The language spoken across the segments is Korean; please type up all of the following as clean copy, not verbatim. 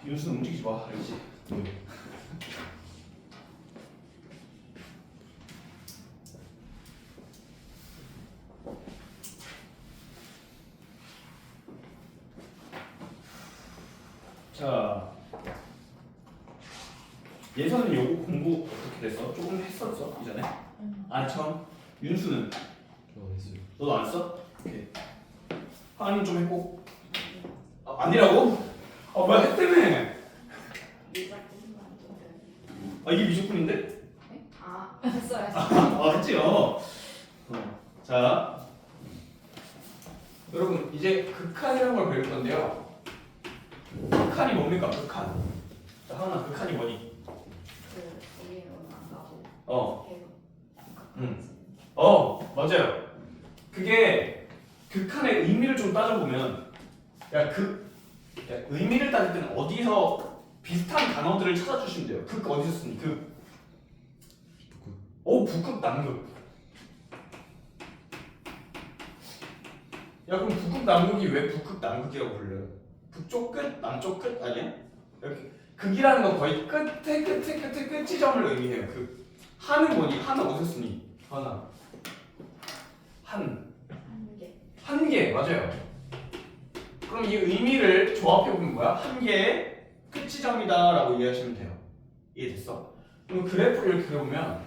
윤수는 움직이지 마. 알지? 자, 예선은 요거 공부 어떻게 됐어? 조금 했었어 이전에? 안 처음? 윤수는? 했어요. 너도 안 써? 오케이. 하나는 좀 했고. 아니라고? 뭐야 했다며? 이게 미적분인데? 써야지. 했지요. 자, 여러분 이제 극한이라는 걸 배울 건데요. 극한이 뭡니까? 극한. 자, 하나 극한이 뭐니? 거기로는 안 가고 맞아요. 그게 극한의 의미를 좀 따져보면, 의미를 따질 때는 어디서 비슷한 단어들을 찾아주시면 돼요. 극 어디서 쓰니? 북극, 남극. 그럼 북극, 남극이 왜 북극, 남극이라고 불려요? 북쪽 끝, 남쪽 끝 아니야? 이렇게 극이라는 건 거의 끝 지점을 의미해요. 한은 뭐니? 한은 어디서 쓰니? 한계 맞아요. 그럼 이 의미를 조합해보면 뭐야? 한 개의 끝 지점이다라고 이해하시면 돼요. 이해됐어? 그럼 그래프를 이렇게 그려보면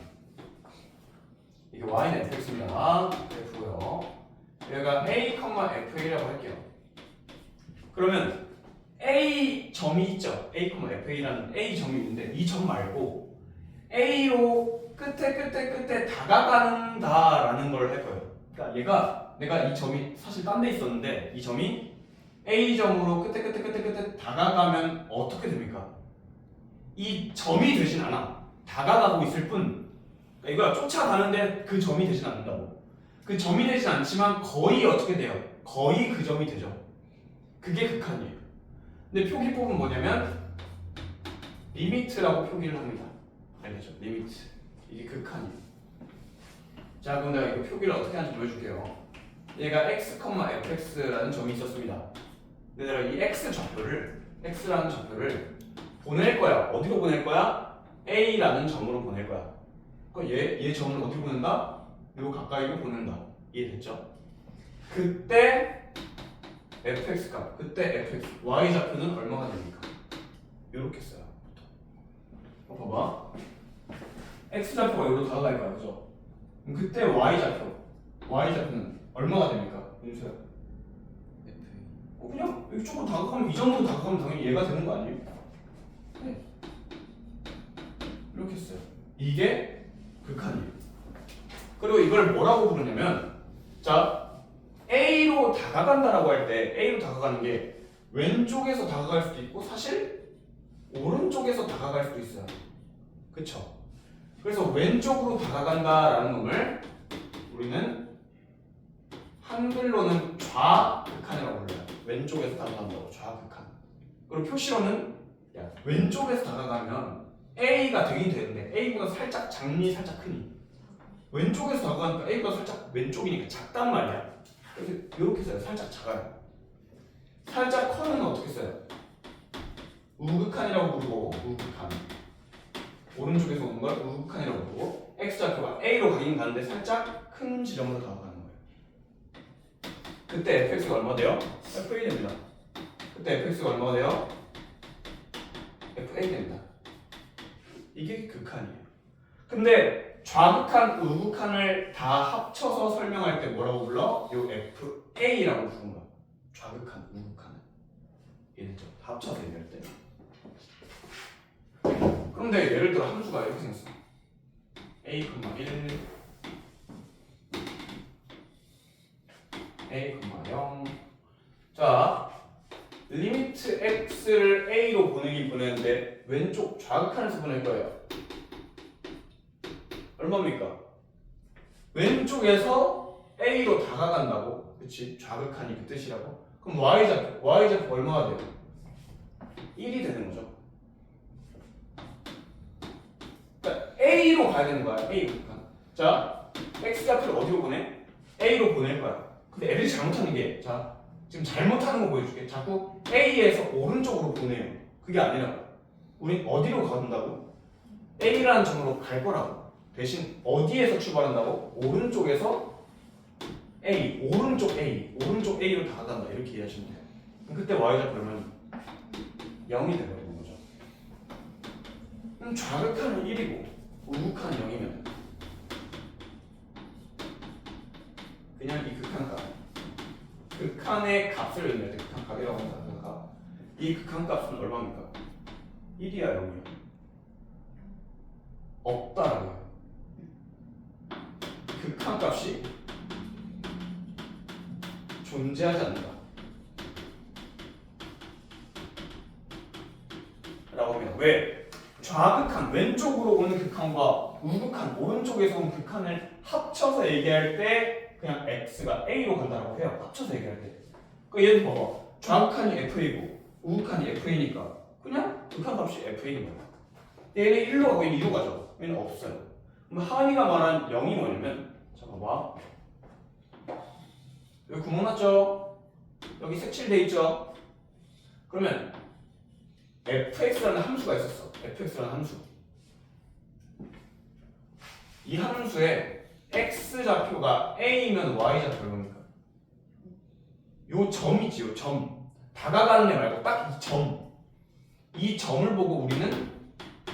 이게 y는 fx입니다. 그래프고요. 여기가 a, fa라고 할게요. 그러면 a 점이 있죠. a, fa라는 a 점이 있는데 이 점 말고 a로 끝에 다가간다라는 걸 할 거예요. 그러니까 내가 이 점이 사실 딴 데 있었는데 이 점이 a 점으로 끝에 다가가면 어떻게 됩니까? 이 점이 되진 않아. 다가가고 있을 뿐. 그러니까 이거 쫓아가는데 그 점이 되진 않는다고. 그 점이 되진 않지만 거의 어떻게 돼요? 거의 그 점이 되죠. 그게 극한이에요. 근데 표기법은 뭐냐면 리미트라고 표기를 합니다. 알겠죠? 리미트. 이게 극한이에요. 자, 그럼 내가 이거 표기를 어떻게 하는지 보여줄게요. 얘가 x, fx라는 점이 있었습니다. 근데 내가 이 x라는 좌표를 보낼 거야. 어디로 보낼 거야? a라는 점으로 보낼 거야. 그럼 얘 점을 어디로 보낸다? 요 가까이로 보낸다. 이해됐죠? 그때 fx 값, 그때 fx, y 좌표는 얼마가 됩니까? 요렇게 써요. 봐봐. x 좌표가 여기로 다가갈 거야, 그죠? 그럼 그때 y 좌표는 얼마가 됩니까? 윤수야. 그냥 이쪽으로 다가가면 이 정도로 다가가면 당연히 얘가 되는 거 아니에요? 네. 이렇게 써요. 이게 극한이에요. 그리고 이걸 뭐라고 부르냐면, 자, A로 다가간다라고 할 때 A로 다가가는 게 왼쪽에서 다가갈 수도 있고 사실 오른쪽에서 다가갈 수도 있어요. 그쵸? 그래서 왼쪽으로 다가간다라는 놈을 우리는 한글로는 좌극한이라고 불러요. 왼쪽에서 다가간다고 좌극한. 그리고 표시로는 왼쪽에서 다가가면 A가 되긴 되는데 A보다 살짝 작니 살짝 크니. 왼쪽에서 다가가니까 A보다 살짝 왼쪽이니까 작단 말이야. 그래서 이렇게 써요. 살짝 작아요. 살짝 커는 어떻게 써요? 우극한이라고 부르고 우극한. 오른쪽에서 오는 걸 우극한이라고 부르고 x좌표가 A로 가긴 가는데 살짝 큰 지점으로 다가가는 거예요. 그때 fx가 얼마 돼요? fa 됩니다. 그때 fx가 얼마 돼요? fa 됩니다. 이게 극한이에요. 근데 좌극한, 우극한을 다 합쳐서 설명할 때 뭐라고 불러? 요 fa라고 부르는 거야. 좌극한, 우극한은. 이해됐죠? 다 합쳐서 얘기할 때. 그런데 예를 들어 함수가 이렇게 생겼어. a, 1 a, 0 자, 리미트 x를 a로 보내는데 왼쪽 좌극한에서 보낼 거예요. 얼마입니까? 왼쪽에서 a로 다가간다고. 그치? 좌극한이 그 뜻이라고. 그럼 y좌표 얼마가 돼요? 1이 되는 거죠. 그러니까 a로 가야 되는 거야. a 극한. 자, x좌표를 어디로 보내? a로 보낼 거야. 근데 애들이 잘못하는 게, 자, 지금 잘못하는 거 보여줄게. 자꾸 a에서 오른쪽으로 보내요. 그게 아니라 우린 어디로 간다고? A라는 점으로 갈 거라고. 대신 어디에서 출발한다고? 오른쪽에서 A, 오른쪽 A로 다가간다 이렇게 이해하시면 돼요. 그럼 그때 y좌표 얼마니? 0이 되버리는 거죠. 그럼 좌극한은 1이고 우극한은 0이면 그냥 이 극한값, 극한의 값을 의미할 때 극한값이라고 한다. 이 극한값은 얼마입니까? 1이야 0이야? 없다라고요. 극한값이 존재하지 않는다 라고 합니다. 왜? 좌극한 왼쪽으로 오는 극한과 우극한 오른쪽에서 오는 극한을 합쳐서 얘기할 때 그냥 x가 a로 간다고 해요. 합쳐서 얘기할 때. 그러니까 얘도 봐봐. 좌극한이 fa고 우극한이 fa니까 그냥 극한값이 fa인 거야. 얘는 1로 가고 얘는 2로 가죠. 얘는 없어요. 그럼 하은이가 말한 0이 뭐냐면 자 봐봐. 여기 구멍 났죠? 여기 색칠돼 있죠? 그러면 fx라는 함수가 있었어. fx라는 함수. 이 함수에 x좌표가 a면 y좌표 얼마입니까? 요 점이지, 요 점. 다가가는 애 말고 딱 이 점. 이 점을 보고 우리는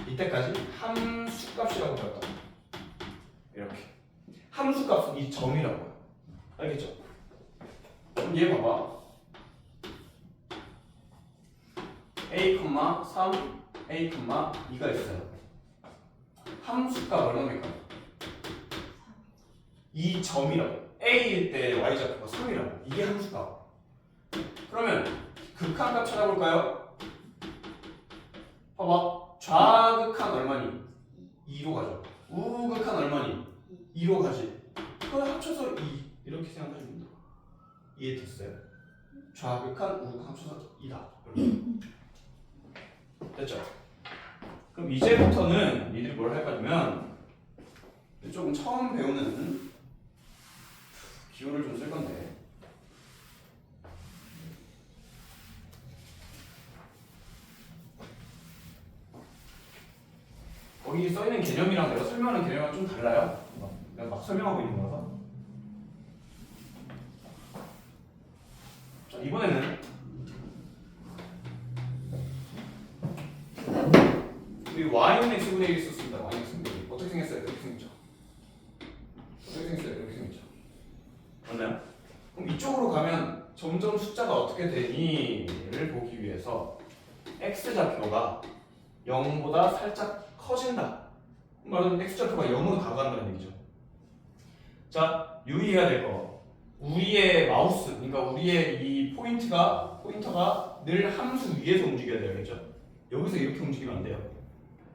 이때까지 함수값이라고 배웠다. 이렇게. 함수값은 이 점이라고요. 알겠죠? 그럼 얘 봐봐. a, 3, a, 2가 있어요. 함수값 얼마입니까? 이 점이라고. a일 때 y좌표가 3이라고. 이게 함수값. 그러면 극한값 찾아볼까요? 봐봐. 좌극한 얼마니? 2로 가죠. 우극한 얼마니? 2로 가지. 그걸 합쳐서 2 이렇게 생각하시면 됩니다. 이해됐어요? 좌극한 우극한 합쳐서 2다. 됐죠? 그럼 이제부터는 니들이 뭘 할 거냐면 조금 처음 배우는 기호를 좀 쓸 건데 거기 써있는 개념이랑 내가 설명하는 개념이랑 좀 달라요. 내가 막 설명하고 있는 거라서. 자, 이번에는 우리 y는 x분의 1이 썼습니다. y는 x분의 1. 어떻게 생겼어요? 이렇게 생겼죠. 어떻게 생겼어요? 이렇게 생겼죠. 맞나요? 그럼 이쪽으로 가면 점점 숫자가 어떻게 되니를 보기 위해서 x좌표가 0보다 살짝 커진다. 말은 x좌표가 0으로 다가간다는 얘기죠. 자, 유의해야 될 거. 우리의 마우스, 그러니까 우리의 이 포인터가 늘 함수 위에서 움직여야 되겠죠. 여기서 이렇게 움직이면 안 돼요.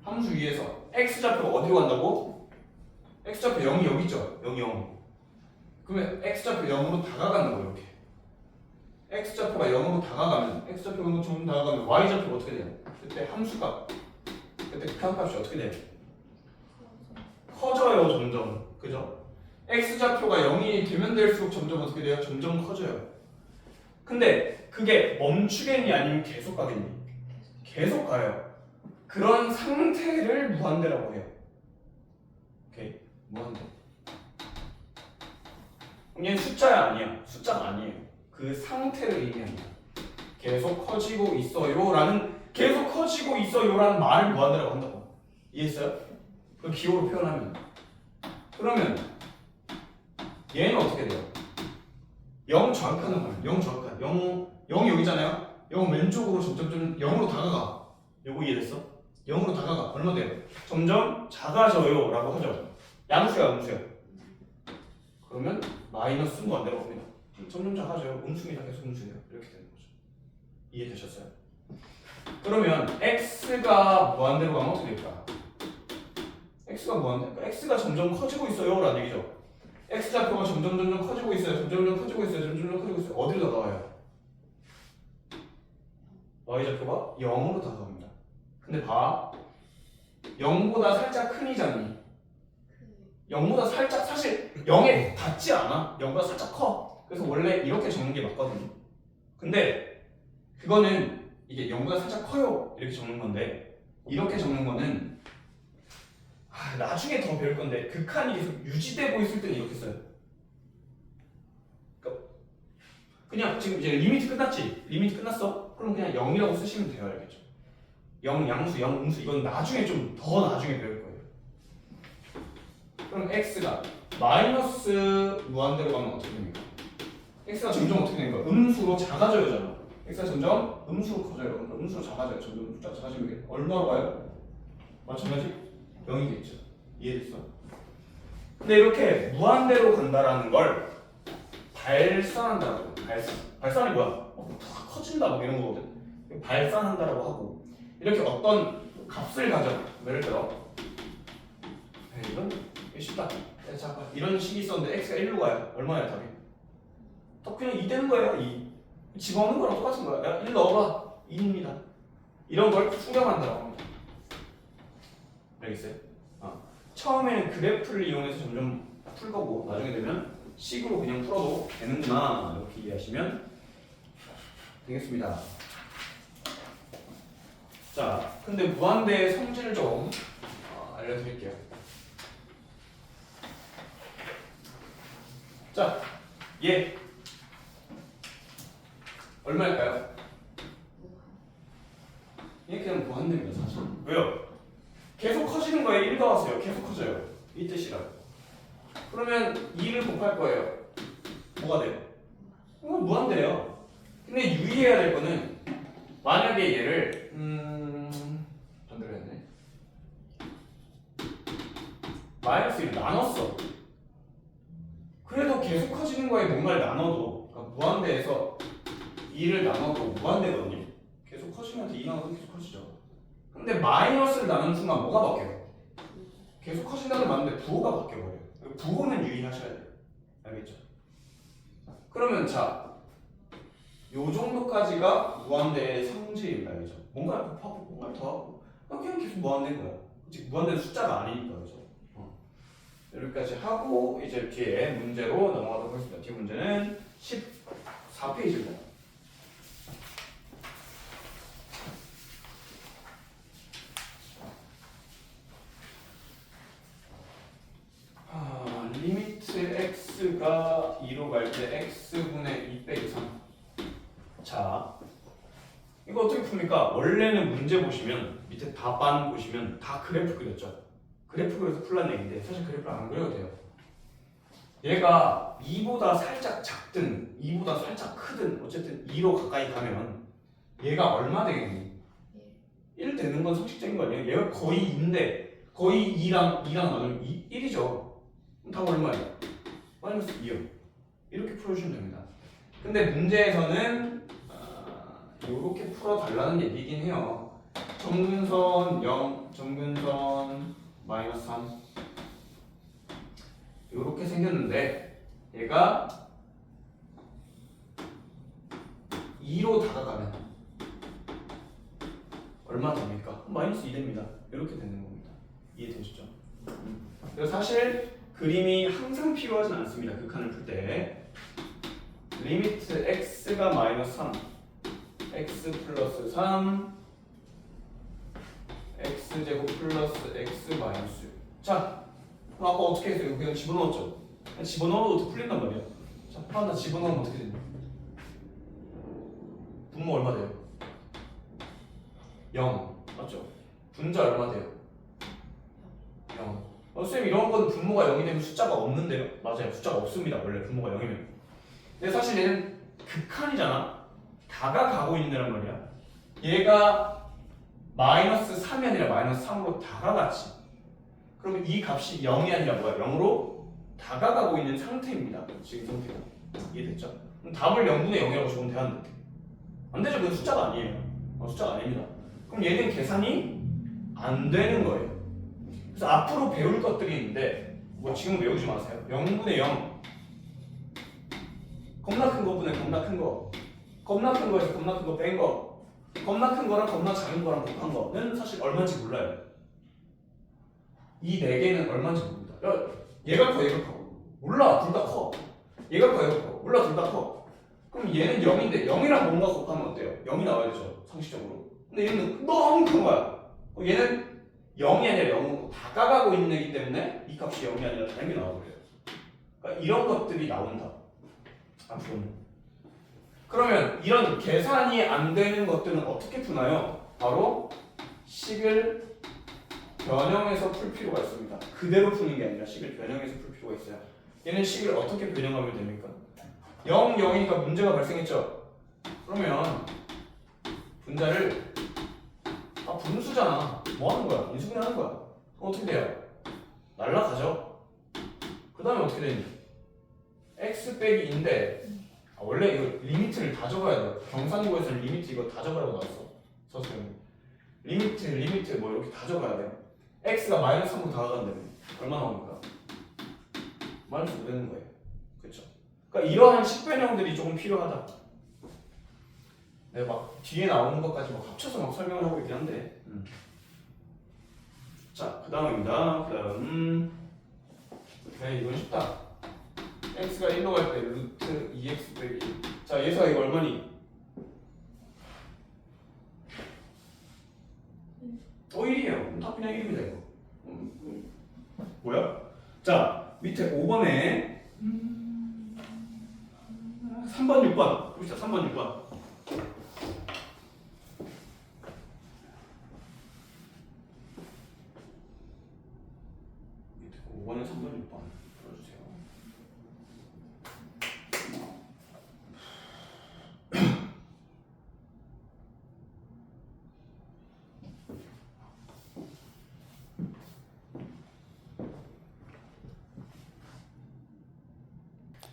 함수 위에서 x좌표가 어디로 간다고? x좌표 0이 여기 있죠. 0이 0. 그러면 x좌표 0으로 다가가는 거예요. 이렇게. x좌표가 0으로 다가가면 x좌표 0으로 좀 다가가면 y좌표가 어떻게 돼요? 그때 함수값, 그때 극한값이 어떻게 돼요? 커져요. 점점. 그죠? x좌표가 0이 되면 될수록 점점 어떻게 돼요? 점점 커져요. 근데 그게 멈추겠니 아니면 계속 가겠니? 계속 가요. 그런 상태를 무한대라고 해요. 오케이? 무한대. 그럼 얘는 숫자야 아니야? 숫자가 아니에요. 그 상태를 의미합니다. 계속 커지고 있어요라는 계속 커지고 있어요라는 말을 무한대라고 한다고. 이해했어요? 그걸 기호로 표현하면. 그러면 얘는 어떻게 돼요? 0 좌극하는 거예요. 0 좌극한. 0이 여기잖아요. 0 왼쪽으로 점점 0으로 다가가. 요거 이해됐어? 0으로 다가가. 얼마 돼요? 점점 작아져요 라고 하죠. 양수야 음수야? 그러면 마이너스 무한대라고 합니다. 점점 작아져요. 음수입니다. 계속 음수예요. 이렇게 되는 거죠. 이해되셨어요? 그러면 x가 무한대로 가면 어떻게 될까? x가 무한대? x가 점점 커지고 있어요 라는 얘기죠. x좌표가 점점 커지고 있어요. 점점 커지고 있어요. 어디로 다가와요? y좌표가 0으로 다가갑니다. 근데 봐. 0보다 살짝 큰 이잖니. 0보다 살짝 사실 0에 닿지 않아. 0보다 살짝 커. 그래서 원래 이렇게 적는 게 맞거든요. 근데 그거는 이게 0보다 살짝 커요 이렇게 적는 건데 이렇게 적는 거는 나중에 더 배울 건데 극한이 계속 유지되고 있을 때는 이렇게 써요. 그러니까 그냥 지금 이제 리미트 끝났지? 리미트 끝났어? 그럼 그냥 0이라고 쓰시면 돼요. 알겠죠? 0 양수, 0 음수 이건 나중에 좀 더 나중에 배울 거예요. 그럼 x가 마이너스 무한대로 가면 어떻게 됩니까? x가 점점 어떻게 되는 거야? 음수로 작아져야잖아. x가 점점 음수로 커져요. 그러니까 음수로 작아져요. 점점 숫자 작아지면 얼마로 가요? 마찬가지 0이겠죠. 이해됐어? 근데 이렇게 무한대로 간다라는 걸 발산한다고. 발산이 뭐야? 다 커진다 뭐 이런 거거든. 발산한다라고 하고 이렇게 어떤 값을 가져. 예를 들어 이건 쉽다. 자, 이런 식이 있었는데 x가 1로 가요. 얼마야 답이? 더 그냥 2 되는 거예요. 2. 집어넣는 거랑 똑같은 거야. 야, 1 넣어봐. 2입니다. 이런 걸 수렴한다고 합니다. 알겠어요? 처음에는 그래프를 이용해서 점점 풀 거고 나중에 되면 식으로 그냥 풀어도 되는구나 이렇게 이해하시면 되겠습니다. 자, 근데 무한대의 성질을 좀 알려드릴게요. 자, 얘 얼마일까요? 얘 그냥 무한대입니다 사실. 왜요? 계속 커지는 거에 1 더하세요. 계속 커져요. 이 뜻이라고. 그러면 2를 곱할 거예요. 뭐가 돼요? 이건 무한대예요. 근데 유의해야 될 거는 만약에 얘를 반대로 했네. 마이너스 1을 나눴어. 그래도 계속 커지는 거에 뭔가를 나눠도 그러니까 무한대에서 2를 나눠도 무한대거든요. 계속 커지면서 2 나눠도 계속 커지죠. 근데 마이너스를 나눈 순간 뭐가 바뀌어요? 계속 커진다는 걸 맞는데 부호가 바뀌어버려요. 부호는 유의하셔야 돼요. 알겠죠? 그러면 자, 요 정도까지가 무한대의 성질입니다. 알겠죠? 뭔가를 곱하고 뭔가를 더하고 그냥 계속 무한대인 거야. 즉 무한대는 숫자가 아니니까. 그죠? 여기까지 하고 이제 뒤에 문제로 넘어가도록 하겠습니다. 뒤에 문제는 14페이지입니다. 리미트 x가 2로 갈 때 x분의 2 빼기 3. 자, 이거 어떻게 풉니까? 원래는 문제 보시면 밑에 답안 보시면 다 그래프 그렸죠. 그래프 그려서 풀란 얘기인데 사실 그래프를 안 그려도 돼요. 얘가 2보다 살짝 작든 2보다 살짝 크든 어쨌든 2로 가까이 가면 얘가 얼마 되겠니? 1 되는 건 상식적인 거 아니에요? 얘가 거의 2인데 거의 2랑 나누면 1이죠. 그럼 답 얼마예요? 마이너스 2요. 이렇게 풀어주시면 됩니다. 근데 문제에서는 이렇게 풀어달라는 얘기긴 해요. 점근선 0, 점근선 마이너스 3 이렇게 생겼는데 얘가 2로 다가가면 얼마 됩니까? 마이너스 2 됩니다. 이렇게 되는 겁니다. 이해되시죠? 그래서 사실 그림이 항상 필요하진 않습니다. 극한을 풀 때 리미트 x가 마이너스 3 x 플러스 3 x제곱 플러스 x 마이너스 6. 자, 그럼 아까 어떻게 했어요? 그냥 집어넣었죠? 그냥 집어넣어도 풀린단 말이야. 자, 하나 집어넣으면 어떻게 됩니까? 분모 얼마 돼요? 0 맞죠? 분자 얼마 돼요? 0. 선생님 이런 건 분모가 0이 되면 숫자가 없는데요? 맞아요. 숫자가 없습니다. 원래 분모가 0이면. 근데 사실 얘는 극한이잖아. 다가가고 있는 애란 말이야. 얘가 마이너스 3이 아니라 마이너스 3으로 다가갔지. 그러면 이 값이 0이 아니라 뭐야? 0으로 다가가고 있는 상태입니다. 지금 상태가. 이해됐죠? 그럼 답을 0분의 0이라고 적으면 되는데 안 되죠. 그건 숫자가 아니에요. 숫자가 아닙니다. 그럼 얘는 계산이 안 되는 거예요. 그래서 앞으로 배울 것들이 있는데 뭐 지금 외우지 마세요. 0분의 0 겁나 큰 거분의 겁나 큰 거, 겁나 큰 거에서 겁나 큰 거 뺀 거, 겁나 큰 거랑 겁나 작은 거랑 곱한 거는 사실 얼마인지 몰라요. 이 네 개는 얼마인지 모릅니다. 얘가 커 얘가 커 몰라. 둘 다 커. 얘가 커 얘가 커 몰라. 둘 다 커. 그럼 얘는 0인데 0이랑 뭔가 곱하면 어때요? 0이 나와야 되죠 상식적으로. 근데 얘는 너무 큰 거야. 얘는 0이 아니라 0은 다가가고 있는 애기 때문에 이 값이 0이 아니라 다른 게 나와버려요. 그러니까 이런 것들이 나온다 앞으로는. 그러면 이런 계산이 안 되는 것들은 어떻게 푸나요? 바로 식을 변형해서 풀 필요가 있습니다. 그대로 푸는 게 아니라 식을 변형해서 풀 필요가 있어요. 얘는 식을 어떻게 변형하면 됩니까? 0, 0이니까 문제가 발생했죠. 그러면 분자를 분수잖아. 뭐 하는 거야? 인수분해하는 거야. 그럼 어떻게 돼요? 날라가죠. 그 다음에 어떻게 되니? x 빼기 인데 원래 이거 리미트를 다 적어야 돼요. 경산고에서는 리미트 이거 다 적으라고 나왔어. 서술형이. 리미트 뭐 이렇게 다 적어야 돼요. x가 마이너스 3으로 다가간다면 얼마 나옵니까? 마이너스 5 되는 거예요. 그렇죠? 그러니까 이러한 식변형들이 조금 필요하다. 내가 막 뒤에 나오는 것까지 막 합쳐서 막 설명을 하고 있긴 한데. 자, 그 다음입니다. 그 다음. 네, 이건 쉽다. x가 1로 갈 때 루트 2x 빼기 1. 자, 예서가 이거 얼마니? 1이에요. 답 그냥 1입니다, 이거. 뭐야? 자, 밑에 5번에 3번, 6번. 봅시다, 3번, 6번. 밑에 5번에 3번, 6번. 풀어주세요.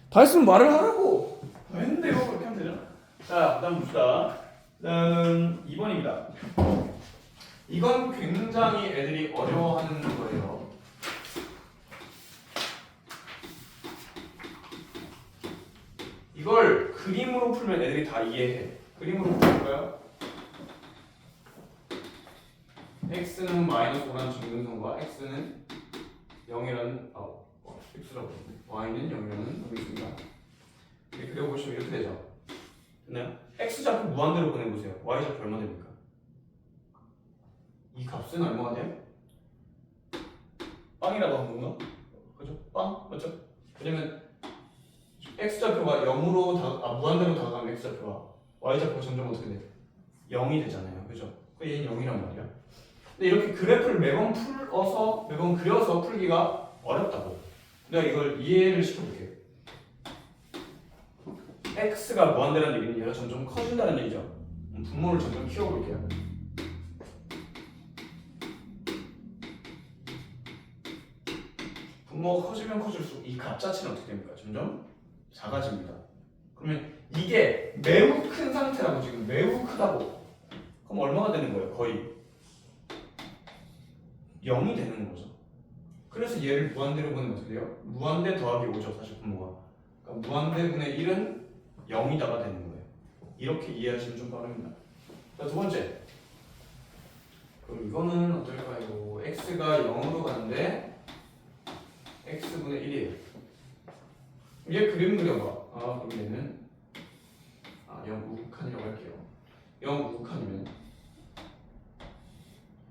다 했으면 말을 하라고. 다 했는데요. 그렇게 하면 되잖아. 자, 그다음 봅시다. 2번입니다. 이건 굉장히 애들이 어려워하는 거예요. 이걸 그림으로 풀면 애들이 다 이해해. 그림으로 풀까요? x는 마이너스 5라는 증등선과 x는 0이라는 x라고 했네. y는 0이라는 놈이 있습니다. 이렇게 그려보시면 이렇게 되죠. 됐나요? x좌표 무한대로 보내보세요. y좌표 얼마 됩니까? 이 값은 얼마가 돼요? 빵이라고 한 건가? 그죠? 빵? 맞죠? 왜냐면 x좌표가 0으로 무한대로 다가가면 x좌표가 y좌표가 점점 어떻게 돼? 0이 되잖아요. 그죠? 그 얘는 0이란 말이야. 근데 이렇게 그래프를 매번 그려서 풀기가 어렵다고. 내가 이걸 이해를 시켜볼게요. x가 무한대라는 얘기는 얘가 점점 커진다는 얘기죠. 분모를 점점 키워볼게요. 분모가 커지면 커질수록 이 값 자체는 어떻게 됩니까? 점점 작아집니다. 그러면 이게 매우 큰 상태라고, 지금 매우 크다고. 그럼 얼마가 되는 거예요? 거의 0이 되는 거죠. 그래서 얘를 무한대로 보내면 어떻게 돼요? 무한대 더하기 5죠, 사실 분모가. 그러니까 무한대분의 1은 0이다가 되는 거예요. 이렇게 이해하시면 좀 빠릅니다. 자, 두 번째. 그럼 이거는 어떨까요? x가 0으로 가는데 x분의 1이에요. 얘 그림 그려봐. 그럼 얘는 0 우극한이라고 할게요. 0 우극한이면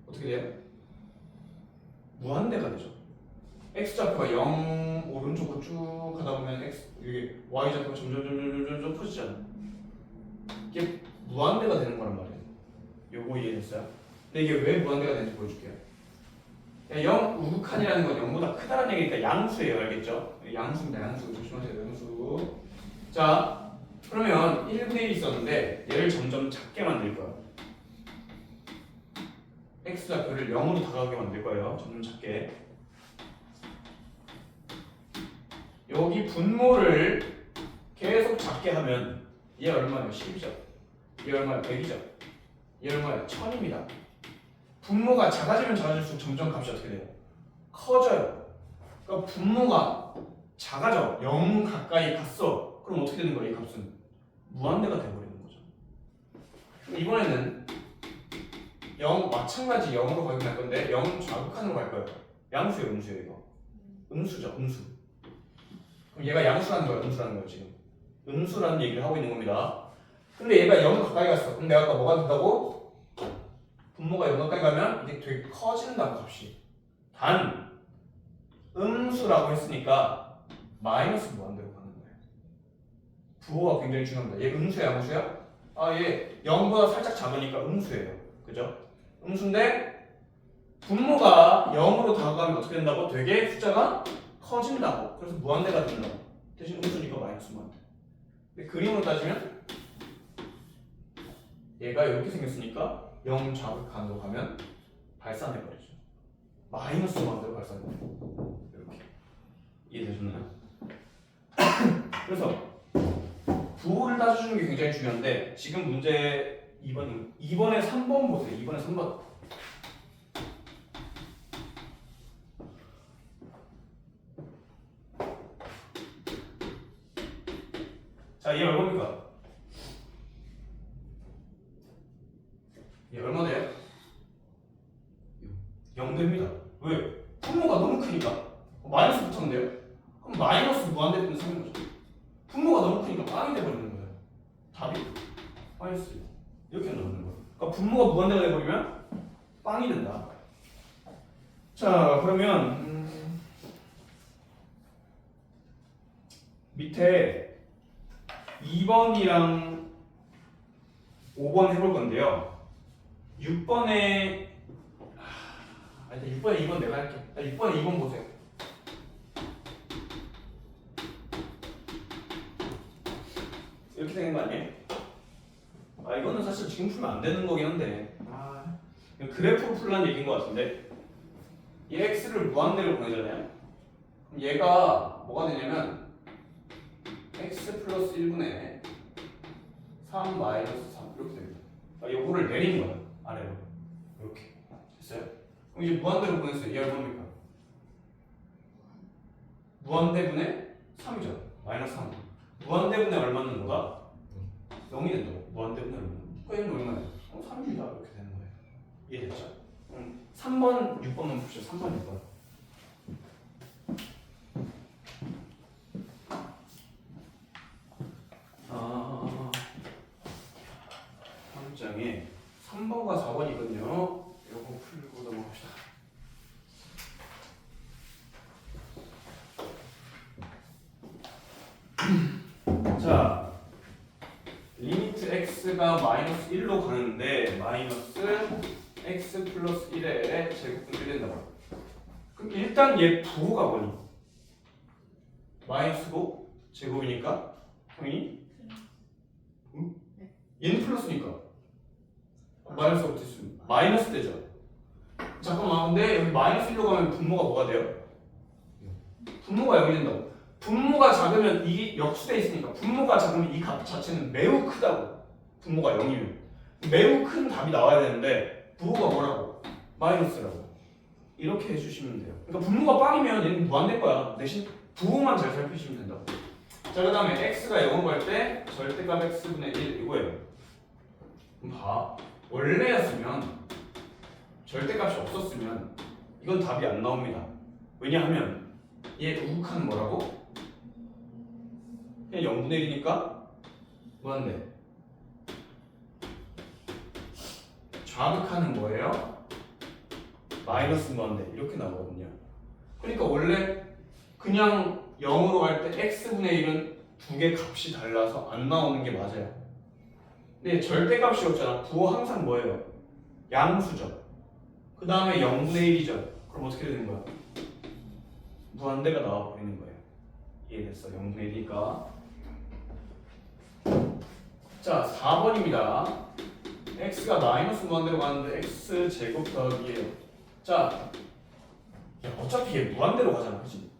어떻게 돼요? 무한대가 되죠. x좌표가 0 오른쪽으로 쭉 가다 보면 이게 y좌표가 점점 커지잖아. 이게 무한대가 되는 거란 말이에요. 요거 이해됐어요? 근데 이게 왜 무한대가 되는지 보여줄게요. 0 우극한이라는 건 0보다 크다는 얘기니까 양수예요. 알겠죠? 양수입니다. 양수. 조심하세요. 양수. 자, 그러면 1분의 1이 있었는데 얘를 점점 작게 만들 거야. x좌표를 0으로 다가가게 만들 거예요. 점점 작게. 여기 분모를 계속 작게 하면 얘 얼마예요? 10이죠. 얘 얼마예요? 100이죠. 얘 얼마예요? 1000입니다. 분모가 작아지면 작아질수록 점점 값이 어떻게 돼요? 커져요. 그러니까 분모가 작아져. 0 가까이 갔어. 그럼 어떻게 되는 거예요? 이 값은 무한대가 돼버리는 거죠. 이번에는 0 마찬가지 0으로 가긴 할 건데 0 좌극한으로 갈 거예요. 양수예요, 음수예요 이거. 음수죠, 음수. 그럼 얘가 양수라는 거예요, 음수라는 거예요 지금. 음수라는 얘기를 하고 있는 겁니다. 근데 얘가 0 가까이 갔어. 그럼 내가 아까 뭐가 된다고? 분모가 0 가까이 가면 이게 되게 커진다고 값이. 단 음수라고 했으니까 마이너스 무한대로 가는 거예요. 부호가 굉장히 중요합니다. 얘 음수야 양수야? 얘 0보다 살짝 작으니까 음수예요. 그죠? 음수인데 분모가 0으로 다가가면 어떻게 된다고? 되게 숫자가 커진다고. 그래서 무한대가 된다고. 대신 음수니까 마이너스 무한대. 근데 그림으로 따지면 얘가 이렇게 생겼으니까 0 자극한으로 가면 발산해버리죠. 마이너스 무한대로 발산해버리죠. 이렇게. 이해되셨나요? 그래서 부호를 따져주는 게 굉장히 중요한데 지금 문제 2번에 3번 보세요. 2번에 3번. 자, 얘 얼마입니까? 얘 얼마 돼요? 0 됩니다. 왜? 분모가 너무 크니까. 마이너스 붙었는데요? 그럼 마이너스 무한대분의 3인 거죠. 분모가 너무 크니까 빵이 돼버리는 거예요. 답이 마이너스 이렇게 나오는 거예요. 그러니까 분모가 무한대가 돼버리면 빵이 된다. 자, 그러면 밑에 2번이랑 5번 해볼 건데요. 6번에 일단 6번에 2번 내가 할게. 6번에 2번 보세요. 이렇게 되는 거 아니에요? 이거는 사실 지금 풀면 안 되는 거긴 한데 그래프로 풀라는 얘기인 것 같은데 얘 x를 무한대로 보내잖아요. 그럼 얘가 뭐가 되냐면 x 플러스 1분의 3 마이너스 3 이렇게 됩니다. 요거를 내린 거야 아래로 이렇게 됐어요? 그럼 이제 무한대로 보냈어요. 얘 얼마입니까? 무한대분의 3이죠. 마이너스 3. 무한대분의 얼마는 거다? 0이 된다고. 무한대분의 얼마는? 얘는 얼마예요? 3입니다. 이렇게 되는 거예요. 이해됐죠? 3번, 6번만 봅시다. 3번, 6번. 다음 장에 3번과 4번이거든요. 요거 풀고 넘어갑시다. 자, 리미트 x가 마이너스 1로 가는데 마이너스 x 플러스 1에 제곱분이 된다고. 그럼 일단 얘 부호가 뭐니? 마이너스고 제곱이니까 당연히 응? 얘는 플러스니까 마이너스가 붙어있으면 마이너스 되죠. 잠깐만, 근데 여기 마이너스 1로 가면 분모가 뭐가 돼요? 분모가 0이 된다고. 분모가 작으면 이게 역수돼 있으니까 분모가 작으면 이 값 자체는 매우 크다고. 분모가 0이면 매우 큰 답이 나와야 되는데 부호가 뭐라고? 마이너스라고. 이렇게 해주시면 돼요. 그러니까 분모가 빵이면 얘는 무한될 거야. 대신 부호만 잘 살피시면 된다고. 자, 그 다음에 x가 0으로 갈 때 절대값 x분의 1 이거예요. 그럼 봐. 원래였으면 절대값이 없었으면 이건 답이 안 나옵니다. 왜냐하면 얘 우극한 뭐라고? 그냥 0분의 1이니까 무한대. 좌극하는 뭐예요? 마이너스 무한대. 이렇게 나오거든요. 그러니까 원래 그냥 0으로 갈 때 x분의 1은 두 개 값이 달라서 안 나오는 게 맞아요. 근데 절대값이 없잖아. 부호 항상 뭐예요? 양수죠. 그 다음에 0분의 1이죠. 그럼 어떻게 되는 거야? 무한대가 나와버리는 거예요. 이해됐어? 0분의 1이니까. 자, 4번입니다. x가 마이너스 무한대로 가는데 x 제곱 더하기예요. 자, 어차피 얘 무한대로 가잖아, 그치?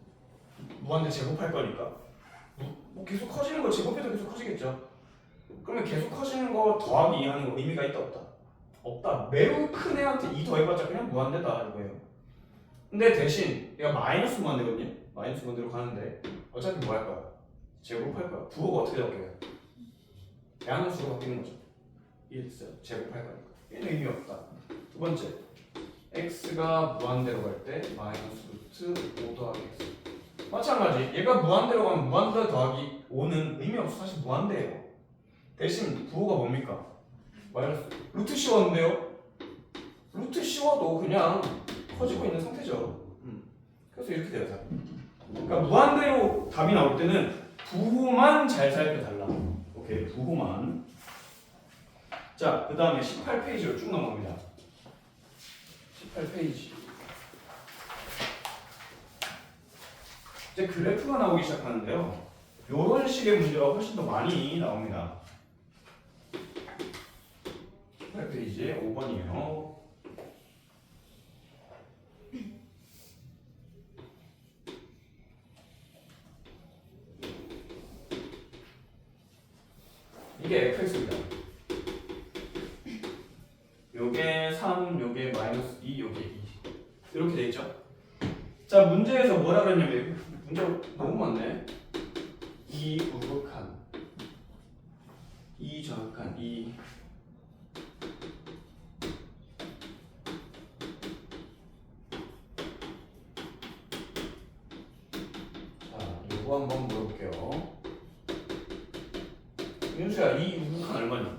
무한대 제곱할 거니까. 뭐 계속 커지는 거 제곱해도 계속 커지겠죠. 그러면 계속 커지는 거 더하기 하는 거 의미가 있다 없다? 없다. 매우 큰 애한테 2 더해봤자 그냥 무한대다 이거예요. 근데 대신 얘가 마이너스 무한대거든요. 마이너스 무한대로 가는데 어차피 뭐 할 거야? 제곱할 거야. 부호가 어떻게 바뀌어요? 양수로 바뀌는 거죠. 이해됐어요? 제곱할 거니까. 얘는 의미 없다. 두 번째, x가 무한대로 갈 때 마이너스 루트 5 더하기 x. 마찬가지. 얘가 무한대로 가면 무한대 더하기 5는 의미 없어. 사실 무한대예요. 대신 부호가 뭡니까? 마이너스. 루트 씌웠는데요. 루트 씌워도 그냥 커지고 있는 상태죠. 그래서 이렇게 돼요. 답. 그러니까 무한대로 답이 나올 때는 부호만 잘 살펴달라. 오케이, 부호만. 자, 그 다음에 18페이지로 쭉 넘어갑니다. 18페이지. 이제 그래프가 나오기 시작하는데요. 이런 식의 문제가 훨씬 더 많이 나옵니다. 18페이지에 5번이에요. 이게 fx입니다. 요게 3, 요게 마이너스 2, 요게 2. 이렇게 돼 있죠? 자, 문제에서 뭐라 그랬냐면, 문제 너무 많네. 이 우극한, 이 저극한, 이. 자, 요거 한번 물어볼게요. 윤수야, 이 우극한 얼마니?